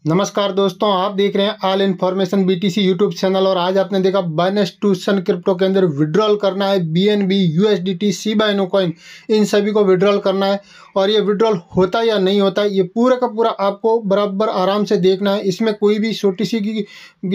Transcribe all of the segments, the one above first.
नमस्कार दोस्तों, आप देख रहे हैं all information BTC YouTube channel. और आज आपने देखा बाइनेंस टू सन क्रिप्टो के अंदर विड्रॉल करना है BNB, USDT, Shiba Inu coin, इन सभी को विड्रॉल करना है। और ये विड्रॉल होता या नहीं होता, ये पूरा का पूरा आपको बराबर आराम से देखना है। इसमें कोई भी छोटी सी की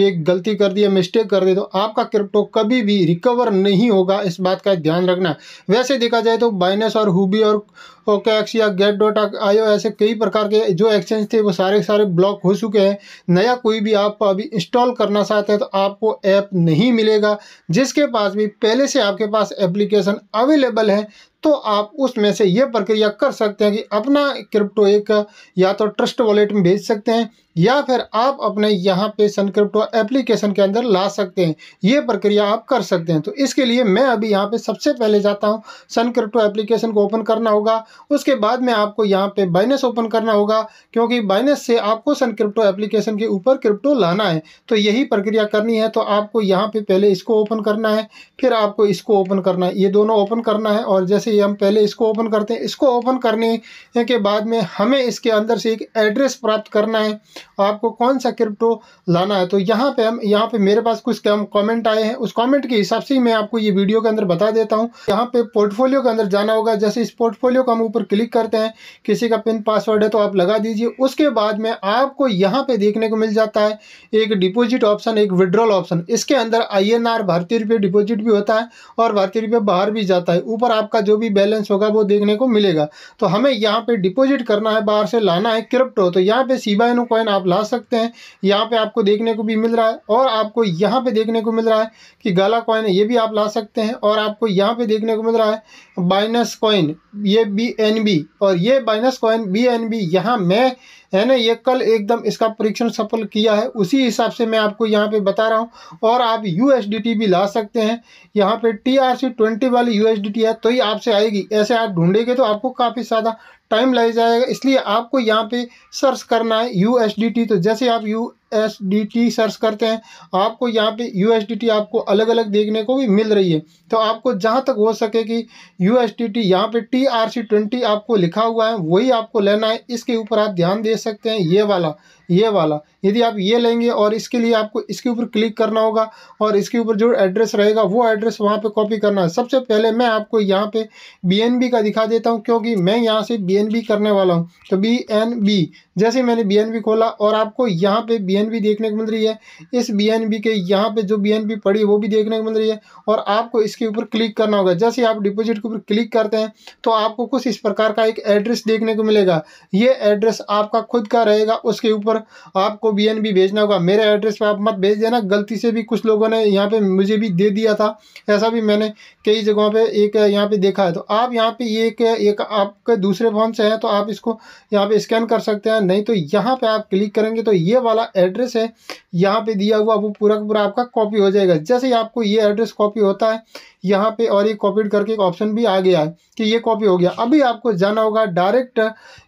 एक गलती कर दी या मिस्टेक कर दी तो आपका क्रिप्टो कभी भी रिकवर नहीं होगा, इस बात का ध्यान रखना है। वैसे देखा जाए तो बाइनेंस और हुबी और ओकेएक्स या गेट.आईओ ऐसे कई प्रकार के जो एक्सचेंज थे वो सारे ब्लॉक हो चुके हैं। नया कोई भी आप अभी इंस्टॉल करना चाहते हैं तो आपको ऐप नहीं मिलेगा। जिसके पास भी पहले से आपके पास एप्लीकेशन अवेलेबल है तो आप उसमें से ये प्रक्रिया कर सकते हैं कि अपना क्रिप्टो एक या तो ट्रस्ट वॉलेट में भेज सकते हैं या फिर आप अपने यहाँ पे सन क्रिप्टो एप्लीकेशन के अंदर ला सकते हैं। ये प्रक्रिया आप कर सकते हैं। तो इसके लिए मैं अभी यहाँ पे सबसे पहले जाता हूँ, सन क्रिप्टो एप्लीकेशन को ओपन करना होगा। उसके बाद में आपको यहाँ पे बाइनेंस ओपन करना होगा, क्योंकि बाइनेंस से आपको सन क्रिप्टो एप्लीकेशन के ऊपर क्रिप्टो लाना है। तो यही प्रक्रिया करनी है। तो आपको यहाँ पे पहले इसको ओपन करना है, फिर आपको इसको ओपन करना है, ये दोनों ओपन करना है। और जैसे ही हम पहले इसको ओपन करते हैं, इसको ओपन करने के बाद में हमें इसके अंदर से एक एड्रेस प्राप्त करना है, आपको कौन सा क्रिप्टो लाना है। तो यहाँ पे मेरे पास कुछ कमेंट आए हैं, उस कमेंट के हिसाब से ही मैं आपको ये वीडियो के अंदर बता देता हूँ। यहाँ पे पोर्टफोलियो के अंदर जाना होगा। जैसे इस पोर्टफोलियो को हम ऊपर क्लिक करते हैं, किसी का पिन पासवर्ड है तो आप लगा दीजिए। उसके बाद में आपको यहाँ पे देखने को मिल जाता है एक डिपॉजिट ऑप्शन, एक विड्रॉल ऑप्शन। इसके अंदर INR भारतीय रुपये डिपॉजिट भी होता है और भारतीय रुपये बाहर भी जाता है। ऊपर आपका जो भी बैलेंस होगा वो देखने को मिलेगा। तो हमें यहाँ पे डिपॉजिट करना है, बाहर से लाना है क्रिप्टो। तो यहाँ पे शिबा इनू कॉइन आप ला सकते हैं, यहाँ पे आपको देखने को भी मिल रहा है। और आपको यहाँ पे देखने को मिल रहा है कि गाला कॉइन है, ये भी आप ला सकते हैं। और आपको यहाँ पे देखने को मिल रहा है बाइनेंस कॉइन, ये BNB, और ये बाइनेंस कॉइन BNB यहाँ मैं है ना, ये कल एकदम इसका परीक्षण सफल किया है, उसी हिसाब से मैं आपको यहाँ पे बता रहा हूँ। और आप USDT भी ला सकते हैं। यहाँ पे TRC20 वाली USDT है तो ही आपसे आएगी। ऐसे आप ढूंढेंगे तो आपको काफ़ी ज़्यादा टाइम लग जाएगा, इसलिए आपको यहाँ पे सर्च करना है USDT। तो जैसे आप USDT सर्च करते हैं, आपको यहाँ पे USDT आपको अलग अलग देखने को भी मिल रही है। तो आपको जहाँ तक हो सके कि USDT यहाँ पे TRC20 आपको लिखा हुआ है वही आपको लेना है। इसके ऊपर आप ध्यान दे सकते हैं, ये वाला यदि आप ये लेंगे और इसके लिए आपको इसके ऊपर क्लिक करना होगा और इसके ऊपर जो एड्रेस रहेगा वो एड्रेस वहाँ पे कॉपी करना है। सबसे पहले मैं आपको यहाँ पे BNB का दिखा देता हूँ, क्योंकि मैं यहाँ से BNB करने वाला हूँ। तो BNB, जैसे मैंने BNB खोला और आपको यहाँ पे BNB देखने को मिल रही है। इस BNB के यहाँ पे जो BNB पड़ी वो भी देखने को मिल रही है और आपको इसके ऊपर क्लिक करना होगा। जैसे आप डिपॉजिट के ऊपर क्लिक करते हैं तो आपको कुछ इस प्रकार का एक एड्रेस देखने को मिलेगा। ये एड्रेस आपका खुद का रहेगा, उसके ऊपर आपको BNB भेजना होगा। मेरे एड्रेस पे आप मत भेज देना, गलती से भी कुछ लोगों ने यहाँ पे मुझे भी दे दिया था, ऐसा भी मैंने कई जगहों पे एक यहाँ पे देखा है। तो आप यहाँ पे ये एक आपके दूसरे फोन से है तो आप इसको यहाँ पे स्कैन कर सकते हैं, नहीं तो यहाँ पे आप क्लिक करेंगे तो ये वाला एड्रेस है यहाँ पे दिया हुआ वो पूरा का पूरा आपका कॉपी हो जाएगा। जैसे ही आपको ये एड्रेस कॉपी होता है यहाँ पे, और ये कॉपीड करके एक ऑप्शन भी आ गया है कि ये कॉपी हो गया। अभी आपको जाना होगा डायरेक्ट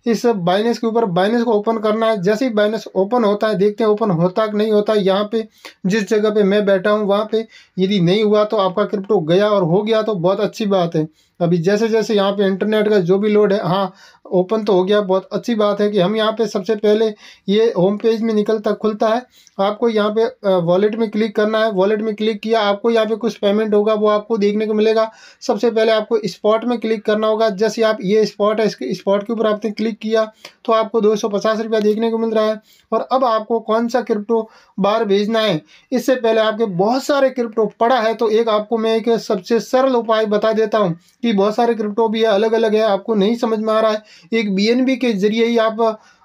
इस बाइनेंस के ऊपर, बाइनेंस को ओपन करना है। जैसे ही बाइनेंस ओपन होता है, देखते हैं ओपन होता कि नहीं होता। यहाँ पे जिस जगह पे मैं बैठा हूँ वहाँ पे यदि नहीं हुआ तो आपका क्रिप्टो गया, और हो गया तो बहुत अच्छी बात है। अभी जैसे जैसे यहाँ पे इंटरनेट का जो भी लोड है, हाँ ओपन तो हो गया, बहुत अच्छी बात है कि हम यहाँ पे सबसे पहले ये होम पेज में खुलता है। आपको यहाँ पे वॉलेट में क्लिक करना है। वॉलेट में क्लिक किया, आपको यहाँ पे कुछ पेमेंट होगा वो आपको देखने को मिलेगा। सबसे पहले आपको स्पॉट में क्लिक करना होगा। जैसे आप ये स्पॉट है, इसके स्पॉट के ऊपर आपने क्लिक किया तो आपको 250 रुपया देखने को मिल रहा है। और अब आपको कौन सा क्रिप्टो बाहर भेजना है, इससे पहले आपके बहुत सारे क्रिप्टो पड़ा है। तो एक आपको मैं एक सबसे सरल उपाय बता देता हूँ कि बहुत सारे क्रिप्टो भी है, अलग अलग है, आपको नहीं समझ में आ रहा है, एक BNB के जरिए ही आप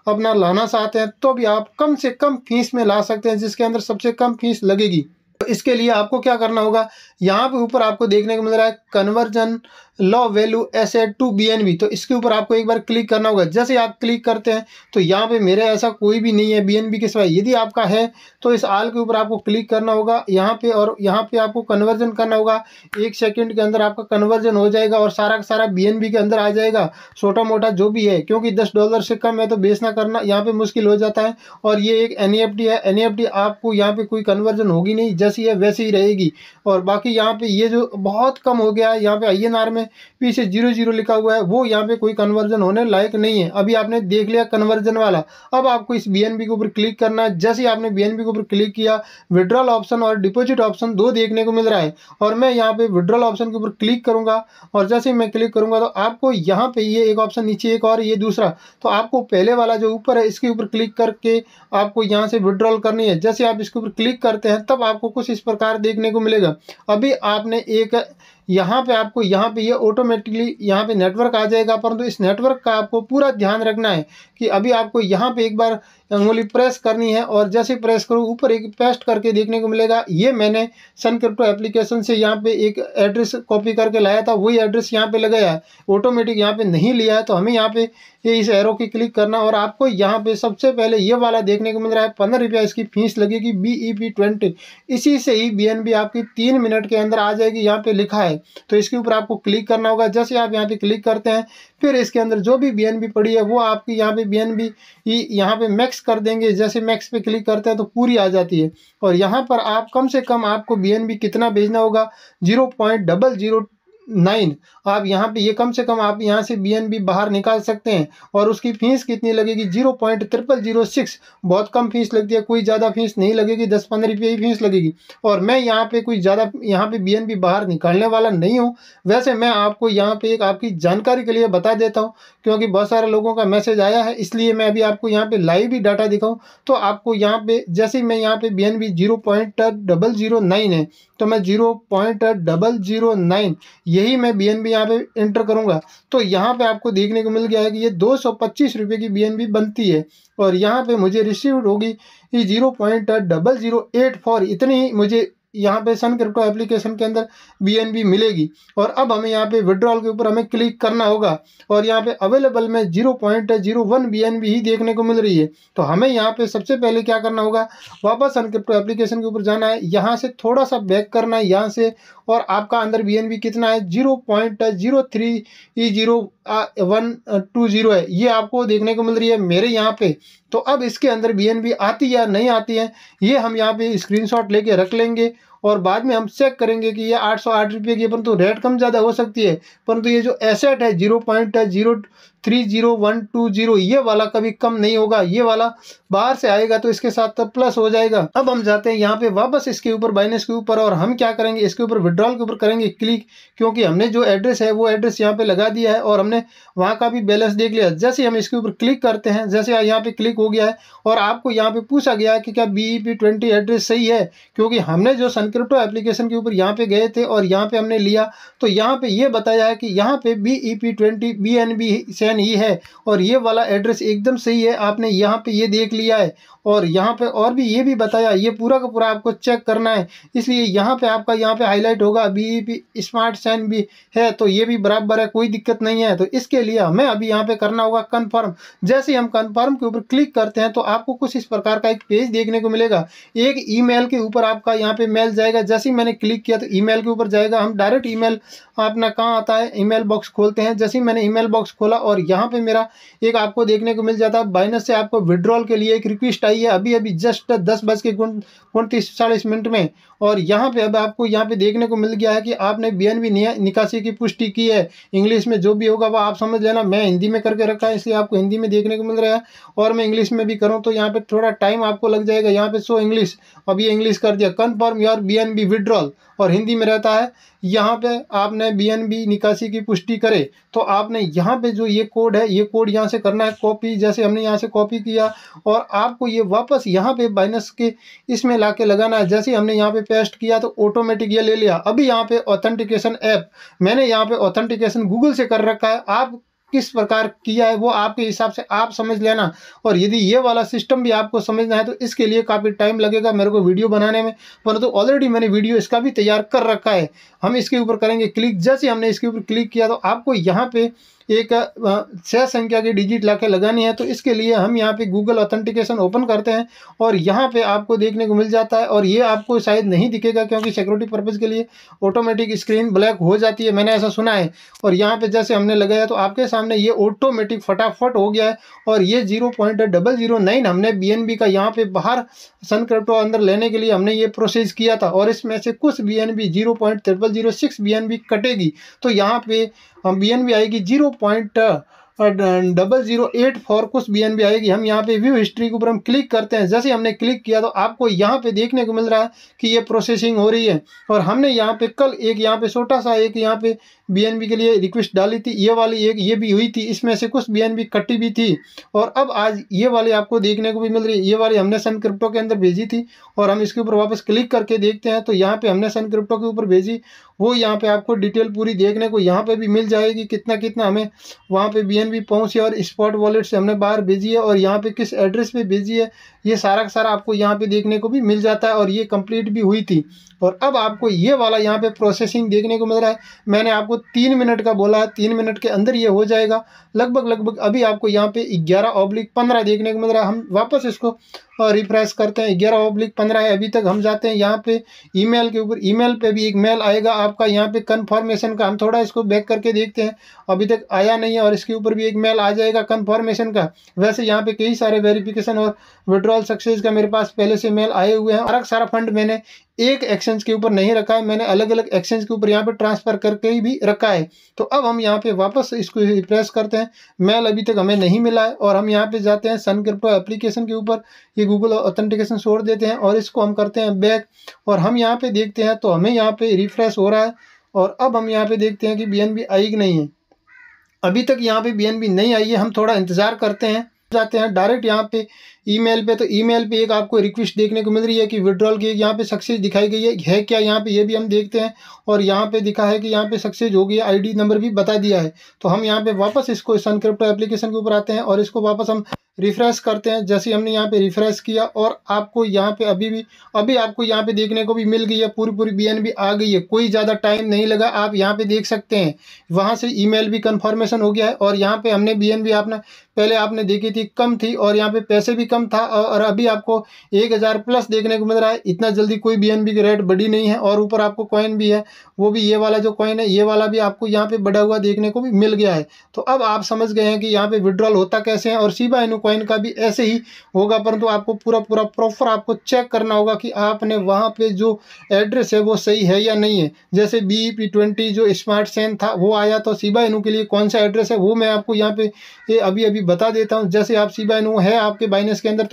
अपना लाना चाहते हैं तो भी आप कम से कम फीस में ला सकते हैं, जिसके अंदर सबसे कम फीस लगेगी। तो इसके लिए आपको क्या करना होगा, यहाँ पे ऊपर आपको देखने को मिल रहा है conversion low value asset to BNB। तो इसके ऊपर आपको एक बार क्लिक करना होगा। जैसे आप क्लिक करते हैं तो यहाँ पे मेरे ऐसा कोई भी नहीं है BNB के सिवाय। यदि आपका है तो इस आल के ऊपर आपको क्लिक करना होगा यहाँ पे, और यहाँ पे आपको कन्वर्जन करना होगा। 1 सेकंड के अंदर आपका कन्वर्जन हो जाएगा और सारा का सारा BNB के अंदर आ जाएगा, छोटा मोटा जो भी है, क्योंकि $10 से कम है तो बेचना करना यहाँ पे मुश्किल हो जाता है। और ये एक NFT है, NFT आपको यहाँ पे कोई कन्वर्जन होगी नहीं, जैसी है वैसी ही रहेगी। और बाकी यहाँ पे ये जो बहुत कम हो गया है, यहाँ पे INR में में पीछे 00 लिखा हुआ है वो यहाँ पे कोई कन्वर्जन होने लायक नहीं है। अभी आपने देख लिया कन्वर्जन वाला। अब आपको इस BNB के ऊपर क्लिक करना है। जैसे ही आपने BNB के ऊपर क्लिक किया, विड्रॉल ऑप्शन और डिपॉजिट ऑप्शन दो देखने को मिल रहा है और मैं यहाँ पे विड्रॉल ऑप्शन के ऊपर क्लिक करूंगा और जैसे ही मैं क्लिक करूंगा तो आपको यहाँ पे ये एक ऑप्शन नीचे एक और ये दूसरा, तो आपको पहले वाला जो ऊपर है इसके ऊपर क्लिक करके आपको यहाँ से विड्रॉल करनी है। जैसे आप इसके ऊपर क्लिक करते हैं तब आपको कुछ इस प्रकार देखने को मिलेगा। अभी आपने एक यहाँ पे आपको यहाँ पे ये ऑटोमेटिकली यहाँ पे नेटवर्क आ जाएगा, परंतु इस नेटवर्क का आपको पूरा ध्यान रखना है कि अभी आपको यहाँ पे एक बार उंगली प्रेस करनी है और जैसे प्रेस करो ऊपर एक पेस्ट करके देखने को मिलेगा। ये मैंने सन क्रिप्टो एप्लीकेशन से यहाँ पे एक एड्रेस कॉपी करके लाया था, वही एड्रेस यहाँ पे लगाया है, ऑटोमेटिक यहाँ पे नहीं लिया है। तो हमें यहाँ पे इस एरो की क्लिक करना और आपको यहाँ पे सबसे पहले ये वाला देखने को मिल रहा है 15 रुपया इसकी फीस लगेगी BEP20। इसी से ही BNB आपकी 3 मिनट के अंदर आ जाएगी, यहाँ पे लिखा है। तो इसके ऊपर आपको क्लिक करना होगा। जैसे आप यहाँ पे क्लिक करते हैं फिर इसके अंदर जो भी BNB पड़ी है वो आपकी यहाँ पे BNB यहाँ पे मैक्स कर देंगे। जैसे मैक्स पे क्लिक करते हैं तो पूरी आ जाती है और यहाँ पर आप कम से कम आपको BNB कितना भेजना होगा 0.009। आप यहाँ पे ये कम से कम आप यहाँ से BNB बाहर निकाल सकते हैं और उसकी फीस कितनी लगेगी 0.0006। बहुत कम फीस लगती है, कोई ज़्यादा फीस नहीं लगेगी, 10-15 रुपये ही फीस लगेगी। और मैं यहाँ पे कोई ज़्यादा यहाँ पे BNB बाहर निकालने वाला नहीं हूँ। वैसे मैं आपको यहाँ पे एक आपकी जानकारी के लिए बता देता हूँ क्योंकि बहुत सारे लोगों का मैसेज आया है, इसलिए मैं अभी आपको यहाँ पे लाइव ही डाटा दिखाऊँ। तो आपको यहाँ पे जैसे मैं यहाँ पे BNB 0.009 है तो मैं 0.009 यही मैं BNB यहाँ पे एंटर करूँगा तो यहाँ पे आपको देखने को मिल गया है कि ये 225 रुपये की BNB बनती है और यहाँ पे मुझे रिसीव्ड होगी 0.0084। इतनी मुझे यहाँ पे सन क्रिप्टो एप्लीकेशन के अंदर BNB मिलेगी। और अब हमें यहाँ पे विड्रॉल के ऊपर हमें क्लिक करना होगा और यहाँ पे अवेलेबल में 0.01 BNB ही देखने को मिल रही है। तो हमें यहाँ पे सबसे पहले क्या करना होगा, वापस सन क्रिप्टो एप्लीकेशन के ऊपर जाना है, यहाँ से थोड़ा सा बैक करना है यहाँ से और आपका अंदर BNB कितना है 0.0300120 है, ये आपको देखने को मिल रही है मेरे यहाँ पे। तो अब इसके अंदर BNB आती है या नहीं आती है ये हम यहाँ पे स्क्रीनशॉट लेके रख लेंगे और बाद में हम चेक करेंगे कि ये 808 रुपये की, परंतु रेट कम ज़्यादा हो सकती है। परंतु ये जो एसेट है 0.030120 ये वाला कभी कम नहीं होगा, ये वाला बाहर से आएगा तो इसके साथ तब प्लस हो जाएगा। अब हम जाते हैं यहाँ पे वापस इसके ऊपर बाइनेंस के ऊपर और हम क्या करेंगे इसके ऊपर विड्रॉल के ऊपर करेंगे क्लिक, क्योंकि हमने जो एड्रेस है वो एड्रेस यहाँ पे लगा दिया है और हमने वहाँ का भी बैलेंस देख लिया। जैसे हम इसके ऊपर क्लिक करते हैं, जैसे यहाँ पे क्लिक हो गया है और आपको यहाँ पे पूछा गया है कि क्या BEP20 एड्रेस सही है, क्योंकि हमने जो सन क्रिप्टो एप्लीकेशन के ऊपर यहाँ पे गए थे और यहाँ पे हमने लिया तो यहाँ पे ये बताया है कि यहाँ पे BEP20 BNB सेन ही है और ये वाला एड्रेस एकदम सही है। आपने यहाँ पे ये देख लिया है और यहाँ पे और भी ये भी बताया, ये पूरा का पूरा आपको चेक करना है, इसलिए यहाँ पे आपका यहाँ पे हाईलाइट होगा BEP स्मार्ट साइन भी है तो ये भी बराबर है, कोई दिक्कत नहीं है। तो इसके लिए हमें अभी यहाँ पे करना होगा कन्फर्म। जैसे ही हम कन्फर्म के ऊपर क्लिक करते हैं तो आपको कुछ इस प्रकार का एक पेज देखने को मिलेगा। एक ईमेल के ऊपर आपका यहाँ पे मेल जाएगा। जैसे ही मैंने क्लिक किया तो ईमेल के ऊपर जाएगा। हम डायरेक्ट ईमेल अपना कहाँ आता है ईमेल बॉक्स खोलते हैं। जैसे ही मैंने ईमेल बॉक्स खोला और यहाँ पे मेरा एक आपको देखने को मिल जाता है बाइनेंस से आपको विड्रॉल के लिए एक रिक्वेस्ट आई है अभी अभी जस्ट 10:29 में और यहाँ पे अब आपको यहाँ पे देखने को मिल गया है कि आपने BNB निकासी की पुष्टि की है। इंग्लिश में जो भी होगा वो आप समझ लेना, मैं हिंदी में करके रखा है इसलिए आपको हिंदी में देखने को मिल रहा है और मैं इंग्लिश में भी करूँ तो यहाँ पे थोड़ा टाइम आपको लग जाएगा। यहाँ पे शो इंग्लिश, अब ये इंग्लिश कर दिया, कन्फर्म योर BNB विड्रॉल और हिंदी में रहता है यहाँ पे आपने BNB निकासी की पुष्टि करे तो आपने यहाँ पे जो ये कोड है ये कोड यहाँ से करना है कॉपी। जैसे हमने यहाँ से कॉपी किया और आपको ये वापस यहाँ पे बाइनेंस के इसमें लाके लगाना है। जैसे हमने यहाँ पे पेस्ट किया तो ऑटोमेटिक ये ले लिया। अभी यहाँ पे ऑथेंटिकेशन ऐप मैंने यहाँ पे ऑथेंटिकेशन गूगल से कर रखा है, आप किस प्रकार किया है वो आपके हिसाब से आप समझ लेना। और यदि ये वाला सिस्टम भी आपको समझना है तो इसके लिए काफ़ी टाइम लगेगा मेरे को वीडियो बनाने में, परंतु ऑलरेडी मैंने वीडियो इसका भी तैयार कर रखा है। हम इसके ऊपर करेंगे क्लिक। जैसे हमने इसके ऊपर क्लिक किया तो आपको यहाँ पे एक 6 संख्या की डिजिट लाके लगानी है। तो इसके लिए हम यहाँ पे गूगल ऑथेंटिकेशन ओपन करते हैं और यहाँ पे आपको देखने को मिल जाता है, और ये आपको शायद नहीं दिखेगा क्योंकि सिक्योरिटी पर्पज़ के लिए ऑटोमेटिक स्क्रीन ब्लैक हो जाती है, मैंने ऐसा सुना है। और यहाँ पे जैसे हमने लगाया तो आपके सामने ये ऑटोमेटिक फटाफट हो गया है, और ये 0.009 हमने BNB का यहाँ पे बाहर सन क्रिप्टो अंदर लेने के लिए हमने ये प्रोसेस किया था, और इसमें से कुछ BNB 0.0006 BNB कटेगी। तो यहाँ पे BNB आएगी 0.0084 कुछ BNB आएगी। हम यहाँ पे व्यू हिस्ट्री के ऊपर हम क्लिक करते हैं। जैसे हमने क्लिक किया तो आपको यहाँ पे देखने को मिल रहा है कि ये प्रोसेसिंग हो रही है। और हमने यहाँ पे कल एक यहाँ पे छोटा सा एक यहाँ पे BNB के लिए रिक्वेस्ट डाली थी, ये वाली एक ये भी हुई थी, इसमें से कुछ BNB कटी भी थी। और अब आज ये वाली आपको देखने को भी मिल रही है, ये वाली हमने सन क्रिप्टो के अंदर भेजी थी, और हम इसके ऊपर वापस क्लिक करके देखते हैं तो यहाँ पे हमने सन क्रिप्टो के ऊपर भेजी, वो यहाँ पे आपको डिटेल पूरी देखने को यहाँ पे भी मिल जाएगी, कितना कितना हमें वहाँ पे BNB पहुँची और स्पॉट वॉलेट से हमने बाहर भेजी है और यहाँ पे किस एड्रेस पे भेजी है, ये सारा का सारा आपको यहाँ पे देखने को भी मिल जाता है। और ये कंप्लीट भी हुई थी। और अब आपको ये वाला यहाँ पे प्रोसेसिंग देखने को मिल रहा है। मैंने आपको 3 मिनट का बोला है, 3 मिनट के अंदर ये हो जाएगा लगभग। अभी आपको यहाँ पे 11/15 देखने को मिल रहा है। हम वापस इसको रिफ्रेश करते हैं, 11/15 है अभी तक। हम जाते हैं यहाँ पे ईमेल के ऊपर, ईमेल पे भी एक मेल आएगा आपका यहाँ पे कन्फर्मेशन का। हम थोड़ा इसको बैक करके देखते हैं, अभी तक आया नहीं है, और इसके ऊपर भी एक मेल आ जाएगा कन्फर्मेशन का। वैसे यहाँ पे कई सारे वेरिफिकेशन और विड्रॉल सक्सेस का मेरे पास पहले से मेल आए हुए हैं। सारा फंड मैंने एक एक्सचेंज के ऊपर नहीं रखा है, मैंने अलग अलग एक्सचेंज के ऊपर यहाँ पे ट्रांसफ़र करके ही भी रखा है। तो अब हम यहाँ पे वापस इसको रिफ्रेश करते हैं, मेल अभी तक हमें नहीं मिला है। और हम यहाँ पे जाते हैं सन क्रिप्टो एप्लीकेशन के ऊपर, ये गूगल ऑथेंटिकेशन छोड़ देते हैं और इसको हम करते हैं बैक, और हम यहाँ पे देखते हैं तो हमें यहाँ पे रिफ्रेश हो रहा है। और अब हम यहाँ पे देखते हैं कि BNB आई कि नहीं है। अभी तक यहाँ पे BNB नहीं आई है, हम थोड़ा इंतज़ार करते हैं। जाते हैं डायरेक्ट यहाँ पे ईमेल पे, तो ईमेल पे एक आपको रिक्वेस्ट देखने को मिल रही है कि विड्रॉल की यहाँ पे सक्सेस दिखाई गई है क्या यहाँ पे, ये भी हम देखते हैं। और यहाँ पे दिखा है कि यहाँ पे सक्सेस हो गई है, ID नंबर भी बता दिया है। तो हम यहाँ पे वापस इसको सन क्रिप्टो एप्लीकेशन के ऊपर आते हैं और इसको वापस हम रिफ्रेश करते हैं। जैसे हमने यहाँ पे रिफ्रेश किया और आपको यहाँ पे अभी आपको यहाँ पे देखने को भी मिल गई है, पूरी BNB आ गई है, कोई ज़्यादा टाइम नहीं लगा। आप यहाँ पे देख सकते हैं वहाँ से ईमेल भी कंफर्मेशन हो गया है। और यहाँ पे हमने BNB पहले आपने देखी थी कम थी, और यहाँ पे पैसे भी कम था, और अभी आपको 1000 प्लस देखने को मिल रहा है। इतना जल्दी कोई BNB की रेट बढ़ी नहीं है। और ऊपर आपको कॉइन भी है, वो भी ये वाला जो कॉइन है, ये वाला भी आपको यहाँ पे बढ़ा हुआ देखने को भी मिल गया है। तो अब आप समझ गए हैं कि यहाँ पे विड्रॉल होता कैसे है, और शिबा इनू कॉइन का भी ऐसे ही होगा। परंतु आपको पूरा प्रॉपर आपको चेक करना होगा कि आपने वहाँ पे जो एड्रेस है वो सही है या नहीं है। जैसे BEP20 जो स्मार्ट चेन था वो आया, तो शिबा इनू के लिए कौन सा एड्रेस है वो मैं आपको यहाँ पे अभी बता देता हूँ। जैसे आप शिबा इनू है आपके बाइनेंस के अंदर,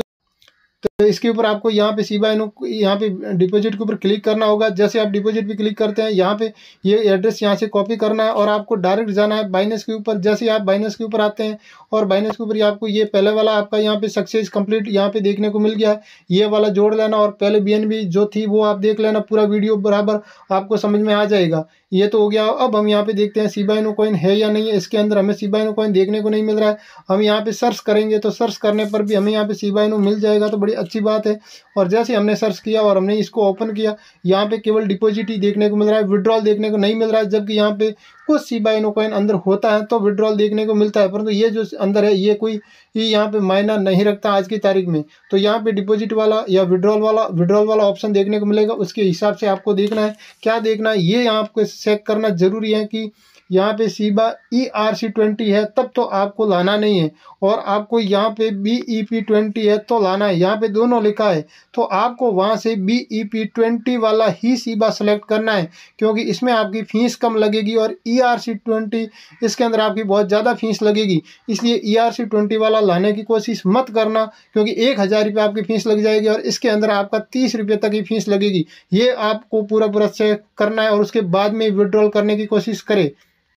तो इसके ऊपर आपको यहाँ पे शिबा इनू यहाँ पे डिपॉजिट के ऊपर क्लिक करना होगा। जैसे आप डिपॉजिट पे क्लिक करते हैं, यहाँ पे ये एड्रेस यहाँ से कॉपी करना है और आपको डायरेक्ट जाना है बाइनेंस के ऊपर। जैसे आप बाइनेंस के ऊपर आते हैं और बाइनेंस के ऊपर आपको ये पहले वाला आपका यहाँ पे सक्सेस कंप्लीट यहाँ पे देखने को मिल गया है, ये वाला जोड़ लेना। और पहले BNB जो थी वो आप देख लेना, पूरा वीडियो बराबर आपको समझ में आ जाएगा। ये तो हो गया। अब हम यहाँ पे देखते हैं शिबा इनू कॉइन है या नहीं है। इसके अंदर हमें शिबा इनू कॉइन देखने को नहीं मिल रहा है। हम यहाँ पे सर्च करेंगे तो सर्च करने पर भी हमें यहाँ पे शिबा इनू मिल जाएगा, तो बड़ी अच्छी बात है। और जैसे हमने सर्च किया और हमने इसको ओपन किया, यहाँ पे केवल डिपॉजिट ही देखने को मिल रहा है, विड्रॉल देखने को नहीं मिल रहा है। जबकि यहाँ पे कुछ शिबा इनू कॉइन अंदर होता है तो विड्रॉल देखने को मिलता है, परंतु ये जो अंदर है ये कोई यहाँ पे मायना नहीं रखता आज की तारीख में। तो यहाँ पे डिपॉजिट वाला या विड्रॉल वाला ऑप्शन देखने को मिलेगा। उसके हिसाब से आपको देखना है, क्या देखना है ये आपको चेक करना जरूरी है कि यहाँ पे शिबा ERC20 है तब तो आपको लाना नहीं है, और आपको यहाँ पे BEP20 है तो लाना है। यहाँ पे दोनों लिखा है तो आपको वहाँ से BEP20 वाला ही शिबा सेलेक्ट करना है, क्योंकि इसमें आपकी फ़ीस कम लगेगी। और ERC20 इसके अंदर आपकी बहुत ज़्यादा फीस लगेगी। इसलिए ERC20 वाला लाने की कोशिश मत करना, क्योंकि 1000 रुपये आपकी फ़ीस लग जाएगी और इसके अंदर आपका 30 रुपये तक ही फीस लगेगी। ये आपको पूरा चेक करना है और उसके बाद में विड्रॉल करने की कोशिश करें।